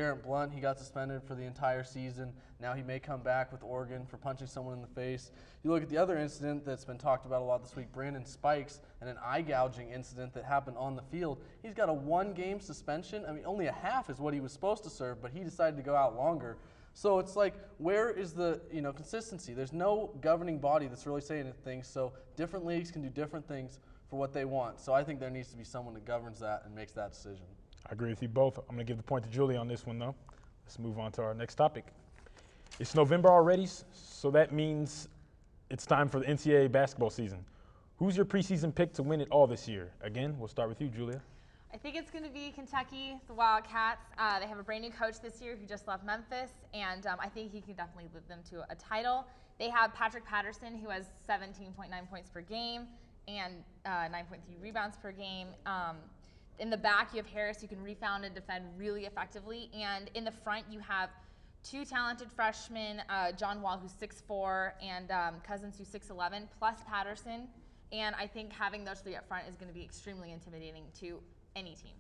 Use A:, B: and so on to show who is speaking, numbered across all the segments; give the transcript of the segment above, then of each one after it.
A: Garrett Blunt, he got suspended for the entire season. Now he may come back with Oregon for punching someone in the face. You look at the other incident that's been talked about a lot this week, Brandon Spikes, and an eye gouging incident that happened on the field. He's got a 1-game suspension. I mean, only a half is what he was supposed to serve, but he decided to go out longer. So it's like, where is the consistency? There's no governing body that's really saying anything, so different leagues can do different things for what they want. So I think there needs to be someone that governs that and makes that decision.
B: I agree with you both. I'm going to give the point to Julie on this one, though. Let's move on to our next topic. It's November already, so that means it's time for the NCAA basketball season. Who's your preseason pick to win it all this year? Again, we'll start with you, Julia.
C: I think it's going to be Kentucky, the Wildcats. They have a brand new coach this year who just left Memphis, and I think he can definitely lead them to a title. They have Patrick Patterson, who has 17.9 points per game and 9.3 rebounds per game. In the back, you have Harris, who can rebound and defend really effectively. And in the front, you have two talented freshmen, John Wall, who's 6'4", and Cousins, who's 6'11", plus Patterson. And I think having those three up front is going to be extremely intimidating to any team.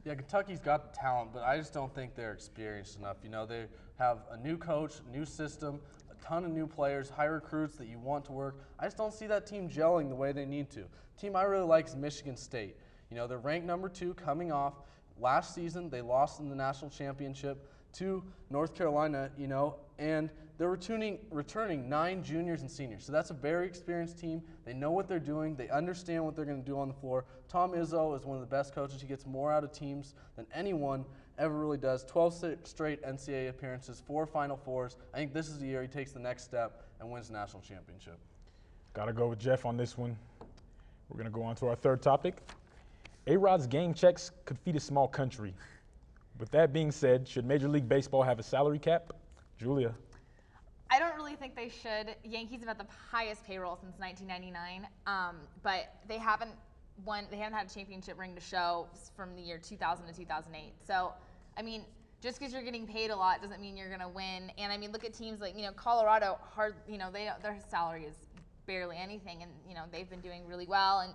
A: Yeah, Kentucky's got the talent, but I just don't think they're experienced enough. You know, they have a new coach, new system, a ton of new players, high recruits that you want to work. I just don't see that team gelling the way they need to. The team I really like is Michigan State. You know, they're ranked number 2 coming off. Last season, they lost in the national championship to North Carolina, and they're returning 9 juniors and seniors. So that's a very experienced team. They know what they're doing. They understand what they're going to do on the floor. Tom Izzo is one of the best coaches. He gets more out of teams than anyone ever really does. 12 straight NCAA appearances, 4 Final Fours. I think this is the year he takes the next step and wins the national championship.
B: Got to go with Jeff on this one. We're going to go on to our third topic. A-Rod's game checks could feed a small country. With that being said, should Major League Baseball have a salary cap? Julia.
C: I don't really think they should. Yankees have had the highest payroll since 1999, but they haven't had a championship ring to show from the year 2000 to 2008. So, I mean, just because you're getting paid a lot doesn't mean you're going to win. And I mean, look at teams like Colorado. Their salary is barely anything, and they've been doing really well. And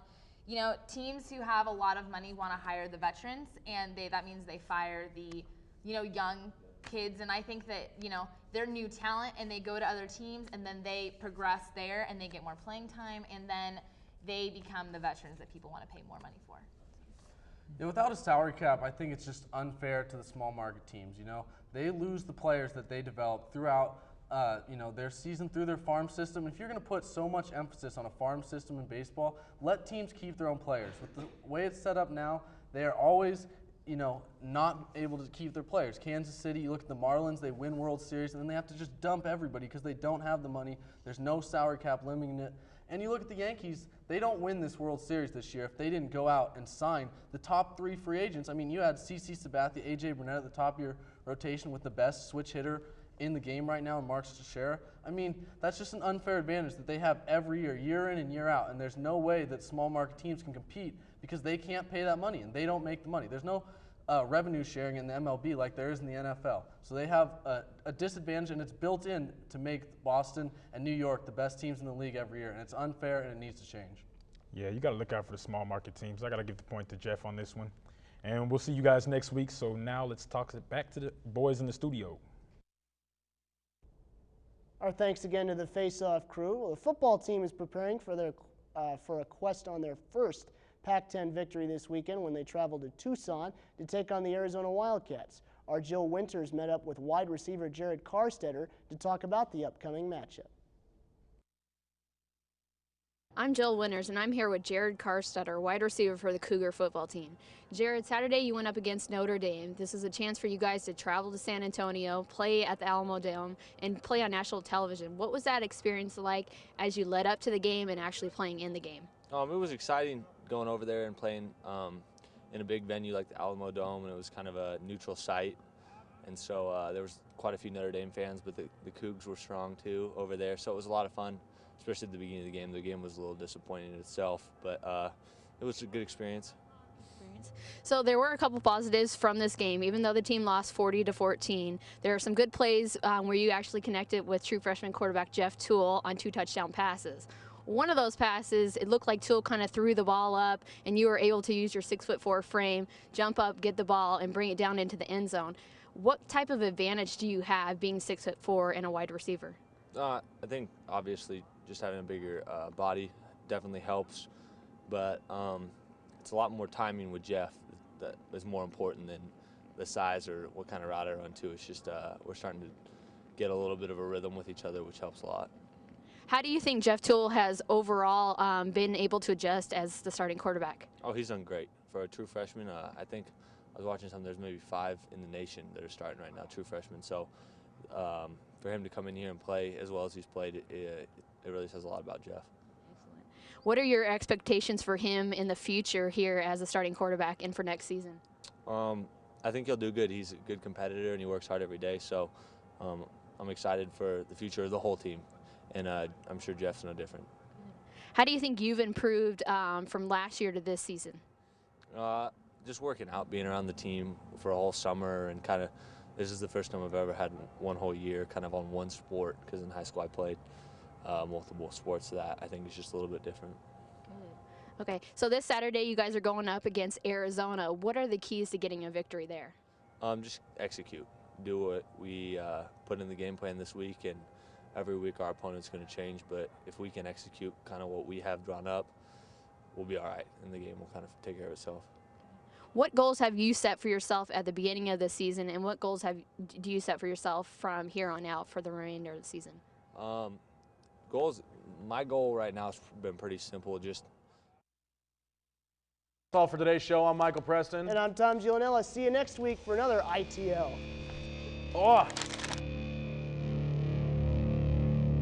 C: teams who have a lot of money want to hire the veterans, and that means they fire the young kids. And I think that they're new talent, and they go to other teams, and then they progress there, and they get more playing time, and then they become the veterans that people want to pay more money for.
A: Yeah, without a salary cap, I think it's just unfair to the small market teams. They lose the players that they develop throughout their season through their farm system. If you're going to put so much emphasis on a farm system in baseball, let teams keep their own players. With the way it's set up now, they are always not able to keep their players. Kansas City, you look at the Marlins, they win World Series, and then they have to just dump everybody because they don't have the money. There's no salary cap limiting it. And you look at the Yankees, they don't win this World Series this year if they didn't go out and sign the top 3 free agents. I mean, you had CC Sabathia, A.J. Burnett at the top of your rotation with the best switch hitter in the game right now in Marcus Teixeira. I mean, that's just an unfair advantage that they have every year, year in and year out, and there's no way that small market teams can compete because they can't pay that money and they don't make the money. There's no revenue sharing in the MLB like there is in the NFL. So they have a disadvantage, and it's built in to make Boston and New York the best teams in the league every year, and it's unfair and it needs to change.
B: Yeah, you got to look out for the small market teams. I got to give the point to Jeff on this one. And we'll see you guys next week. So now let's talk it back to the boys in the studio.
D: Our thanks again to the Face-Off crew. Well, the football team is preparing for a quest on their first Pac-10 victory this weekend when they travel to Tucson to take on the Arizona Wildcats. Our Jill Winters met up with wide receiver Jared KARSTETTER to talk about the upcoming matchup.
E: I'm Jill Winters, and I'm here with Jared KARSTETTER, wide receiver for the Cougar football team. Jared, Saturday you went up against Notre Dame. This is a chance for you guys to travel to San Antonio, play at the Alamo Dome, and play on national television. What was that experience like as you led up to the game and actually playing in the game?
F: It was exciting going over there and playing in a big venue like the Alamo Dome, and it was kind of a neutral site. And so there was quite a few Notre Dame fans, but the Cougs were strong too over there, so it was a lot of fun. Especially at the beginning of the game. The game was a little disappointing in itself, but it was a good experience.
E: So there were a couple positives from this game. Even though the team lost 40-14, there are some good plays where you actually connected with true freshman quarterback Jeff Toole on 2 touchdown passes. One of those passes, it looked like Toole kind of threw the ball up, and you were able to use your 6'4" frame, jump up, get the ball, and bring it down into the end zone. What type of advantage do you have being 6'4" and a wide receiver?
F: I think obviously just having a bigger body definitely helps, but it's a lot more timing with Jeff that is more important than the size or what kind of route I run too. It's just we're starting to get a little bit of a rhythm with each other, which helps a lot.
E: How do you think Jeff Toole has overall been able to adjust as the starting quarterback?
F: Oh, he's done great. For a true freshman, I think I was watching something, there's maybe 5 in the nation that are starting right now, true freshmen. So for him to come in here and play as well as he's played, it really says a lot about Jeff.
E: Excellent. What are your expectations for him in the future here as a starting quarterback and for next season?
F: I think he'll do good. He's a good competitor and he works hard every day. So I'm excited for the future of the whole team. And I'm sure Jeff's no different.
E: How do you think you've improved from last year to this season?
F: Just working out, being around the team for a whole summer, and kind of this is the first time I've ever had one whole year kind of on one sport, because in high school I played multiple sports. So that I think is just a little bit different.
E: Good. Okay, so this Saturday you guys are going up against Arizona. What are the keys to getting a victory there?
F: Just execute. Do what we put in the game plan this week, and every week our opponent's going to change, but if we can execute kind of what we have drawn up, we'll be all right, and the game will kind of take care of itself.
E: What goals have you set for yourself at the beginning of the season, and what goals do you set for yourself from here on out for the remainder of the season?
F: Goals, my goal right now has been pretty simple. That's
G: all for today's show. I'm Michael Preston.
D: And I'm Tom Giulianella. See you next week for another ITL.
G: Oh.